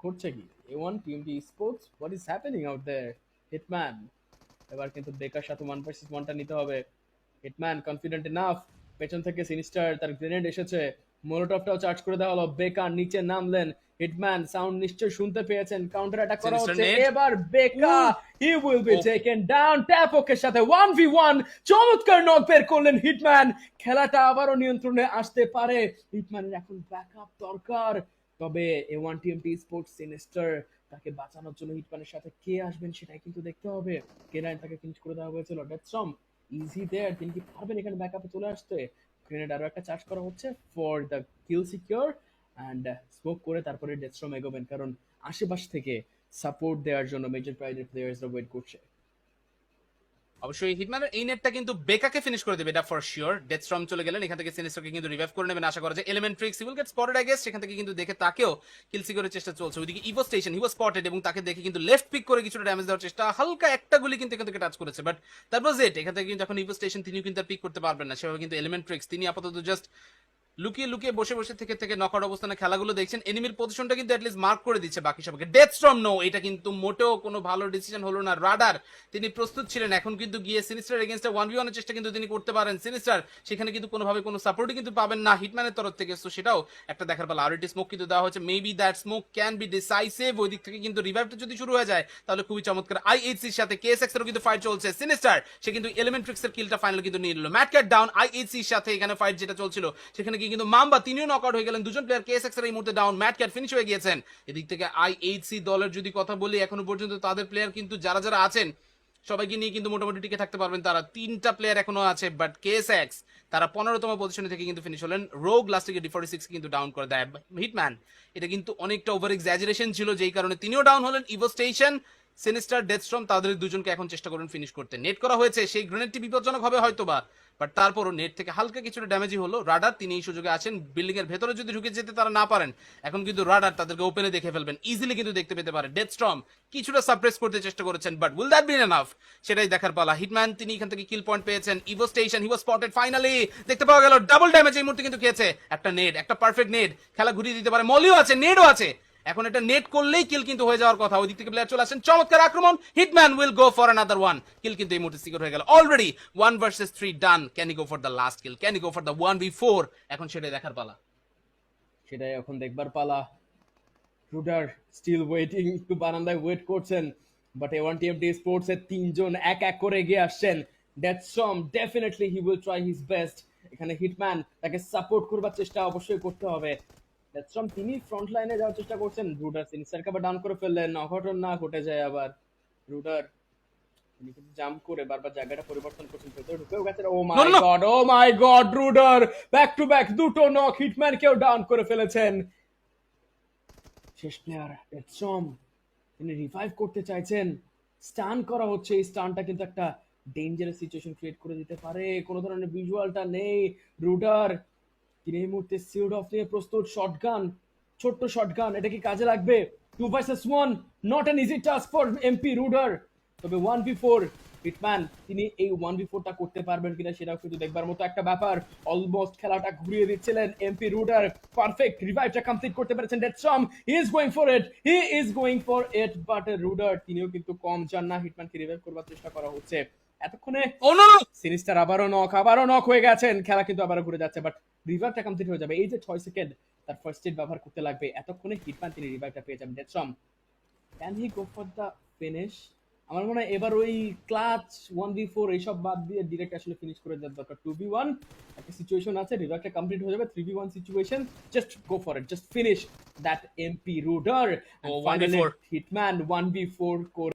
ঘটছে কি? A1 TMT Esports, what is happening out there? Hitman এবার কিন্তু বেকার সাথে 1 ভার্সেস 1 টা নিতে হবে। হিটম্যান কনফিডেন্ট এনাফ, পেছন থেকে সিনিস্টার তার গ্রেনেড এসেছে, মোলোটভটাও চার্জ করে দেওয়া হলো, বেকার নিচে নামলেন। হিটম্যান সাউন্ড নিশ্চয় শুনতে পেয়েছেন, কাউন্টার অ্যাটাক করা Sinister হচ্ছে nade. এবার বেকা, Ooh. He will be Oh. Taken down. ট্যাপকের সাথে 1v1 চমৎকার নক বের করলেন হিটম্যান। খেলাটা আবারও নিয়ন্ত্রণে আসতে পারে, হিটম্যানের এখন ব্যাকআপ দরকার। তবে A1 TMT স্পোর্টস সিনিস্টার তাকে বাঁচানোর জন্য হিটম্যানের সাথে কে আসবেন সেটাই কিন্তু দেখতে হবে। K9 তাকে ফিনিশ করে দেওয়া হয়েছিল। ডেথস্টর্ম ইজি দেয়ার, তিনি কি পারবেন এখানে ব্যাকআপে চলে আসতে? গ্রেনেড আরো একটা চার্জ করা হচ্ছে for the kill secure, and smoke করে তারপরে ডেথস্টর্ম এগোবেন, কারণ আশেপাশ থেকে সাপোর্ট দেওয়ার জন্য মেজর প্রাইডের প্লেয়ার্সরা ওয়েট করছে। অবশ্যই হিটম্যানের এই নেটটা কিন্তু বেকাকে ফিনিশ করে দেবে, এটা ফর শিওর। ডেথস্টর্ম চলে গেলেন, এখান থেকে সিনিস্টারকে কিন্তু রিভাইভ করে নেবেন আশা করা যায়। Elementrix will get spotted I guess, সেখান থেকে কিন্তু দেখে তাকেও কিল সিকিউরের চেষ্টা চলছে। ওইদিকে ইভো স্টেশন হি ওয়াজ স্পটেড এবং তাকে দেখে কিন্তু লেফট পিক করে কিছুটা ড্যামেজ দেওয়ার চেষ্টা, হালকা একটা গুলি কিন্তু এখান থেকে টাচ করেছে, বাট দ্যাট ওয়াজ ইট। এখান থেকে কিন্তু এখন ইভো স্টেশন তিনিও কিন্তু পিক করতে পারবেন না সেভাবে, কিন্তু এলিমেন্ট্রিক্স তিনি আপাতত জাস্ট লুকিয়ে লুকিয়ে বসে বসে থেকে নকআউট অবস্থানে খেলাগুলো দেখছেন। এনিমির পজিশনটা কিন্তু অ্যাটলিস্ট মার্ক করে দিচ্ছে বাকি সবাইকে। ডেথস্টর্ম নো, এটা কিন্তু মোটেও কোনো ভালো ডিসিশন হলো না। রাডার তিনি প্রস্তুত ছিলেন, এখন কিন্তু গিয়ে সিনিস্টার এগেইনস্টে 1v1 এর চেষ্টা কিন্তু তিনি করতে পারেন। সিনিস্টার সেখানে কিন্তু কোনোভাবে কোনো সাপোর্টই কিন্তু পাবেন না হিটম্যানের তরফ থেকে, সো সেটাও একটা দেখার পালা। আরটি স্মোক কিন্তু দেওয়া হয়েছে, maybe that smoke can be decisive. ওই দিক থেকে কিন্তু রিভাইভটা যদি শুরু হয়ে যায় তাহলে খুবই চমৎকার। আইএইচসির সাথে কেএসএক্স এরও কিন্তু ফাইট চলছে। সিনিস্টার সে কিন্তু এলিমেন্ট্রিক্স এর কিলটা ফাইনাল কিন্তু নিয়ে নিল। ম্যাটক্যাট ডাউন, আইএইচসির সাথে এখানে ফাইট যেটা চলছিল সেখানে কি কিন্তু মাম্বা তিনিও নকআউট হয়ে গেলেন। দুজন প্লেয়ার কেএসএক্স এর এই মুহূর্তে ডাউন, ম্যাটক্যাট ফিনিশ হয়ে গিয়েছেন। এদিক থেকে আইএইচসি দলের যদি কথা বলি, এখনো পর্যন্ত তাদের প্লেয়ার কিন্তু যারা যারা আছেন সবাইকে নিয়ে কিন্তু মোটামুটি টিকে থাকতে পারবেন তারা। 3টা প্লেয়ার এখনো আছে, বাট কেএসএক্স তারা 15তম পজিশনে থেকে কিন্তু ফিনিশ হলেন। রোগ লাস্টে D46 কিন্তু ডাউন করে দেয় হিটম্যান। এটা কিন্তু অনেকটা ওভার এক্সাজারেশন ছিল, যেই কারণে তিনিও ডাউন হলেন। ইভো স্টেশন, সিনিস্টার, ডেথস্টর্ম তাদের দুজনকে এখন চেষ্টা করুন ফিনিশ করতে। নেট করা হয়েছে, সেই গ্রেনেডটি বিপজ্জনক হবে হয়তোবা, বাট তারপরও নেট থেকে হালকা কিছুটা ড্যামেজই হলো। রাডার তিনি এই সুযোগে আছেন, বিল্ডিং এর ভেতরে যদি ঢুকে যেতে তারা না পারেন, এখন কিন্তু রাডার তাদেরকে ওপেনে দেখে ফেলবেন, ইজিলি কিন্তু দেখতে পেতে পারে। ডেথস্টর্ম কিছুটা সাপ্রেস করতে চেষ্টা করেছেন, but will that B enough সেটাই দেখার পালা। হিটম্যান তিনি এখান থেকে কিল পয়েন্ট পেয়েছেন। ইভো স্টেশন হি ওয়াজ স্পটেড, ফাইনালি দেখতে পাওয়া গেল ডাবল ড্যামেজ এই মুহূর্তে কিন্তু খেয়েছে। একটা নেড, একটা পারফেক্ট নেড, খেলা ঘুরিয়ে দিতে পারে। মলিও আছে, নেডও আছে, এখন এটা নেট করলেই কিল কিন্তু হয়ে যাওয়ার কথা। ওই দিক থেকে প্লেয়ার চলে আসেন, চমৎকার আক্রমণ। Hitman will go for another one kill, কিন্তু এই মুহূর্তে সিকিউর হয়ে গেল। Already 1 versus 3 done. Can he go for the last kill, can he go for the 1v4? এখন সেটাই দেখার পালা, সেটাই এখন দেখবার পালা। রুডার স্টিল ওয়েটিং, একটু বারান্দায় ওয়েট করছেন, বাট A1 TMT স্পোর্টস এর তিনজন এক এক করে এগিয়ে আসছেন। Deathstorm definitely he will try his best. এখানে হিটম্যান তাকে সাপোর্ট করবার চেষ্টা অবশ্যই করতে হবে। ডেথস্টর্ম তিনি ফ্রন্ট লাইনে যাওয়ার চেষ্টা করছেন, রুডার সিনিস্টারকে আবার ডাউন করে ফেললেন, অঘটন না ঘটে যায় আবার। রুডার তিনি কিন্তু জাম্প করে বারবার জায়গাটা পরিবর্তন করছেন, ভেতরে ঢুকেও গেছেন। Oh my God, oh my God, Rudder back to back দুটো নক, হিটম্যানকেও ডাউন করে ফেলেছেন। শেষ প্লেয়ার ডেথস্টর্ম, তিনি রিভাইভ করতে চাইছেন, স্টান করা হচ্ছে। এই স্টানটা কিন্তু একটা ডেঞ্জারাস সিচুয়েশন ক্রিয়েট করে দিতে পারে। কোনো ধরনের ভিজুয়ালটা নেই। রুডার তিনি এই মুহূর্তে সিউড অফ নিয়ে প্রস্তুত। শটগান, ছোট্ট শটগান, এটা কি কাজে লাগবে? 2 versus 1, not an easy task for MP Rudder. তবে 1v4 হিটম্যান তিনি এই 1v4টা করতে পারবেন কিনা সেটাও কিন্তু দেখবার মতো একটা ব্যাপার। অলমোস্ট খেলাটা ঘুরিয়ে দিচ্ছিলেন এমপি রুডার, পারফেক্ট রিভাইভটা কমপ্লিট করতে পেরেছেন। Deathstorm he is going for it, he is going for it, but Rudder তিনিও কিন্তু কম যান না। হিটম্যানকে রিভাইভ করবার চেষ্টা করা হচ্ছে এতক্ষণে। সিনিস্টার আবারও নক হয়ে গেছেন, খেলা কিন্তু আবারও ঘুরে যাচ্ছে, বাট রিভাইভটা কমপ্লিট হয়ে যাবে। এই যে 6 সেকেন্ড তার ফার্স্ট এড ব্যবহার করতে লাগবে, এতক্ষণে হিটম্যান তিনি রিভাইভটা পেয়ে যাবেন। Deathstorm can he go for the finish? আমার মনে হয় এবার ওই ক্লাচ 1v4 এইসব বাদ দিয়ে ডিরেক্ট আসলে ফিনিশ করে দেওয়ার দরকার। 2v1 একটা সিচুয়েশন আছে, রিভাইভটা কমপ্লিট হয়ে যাবে। 3v1 situation, just go for it, just finish that MP Rudder. And finally Hitman 1v4 করে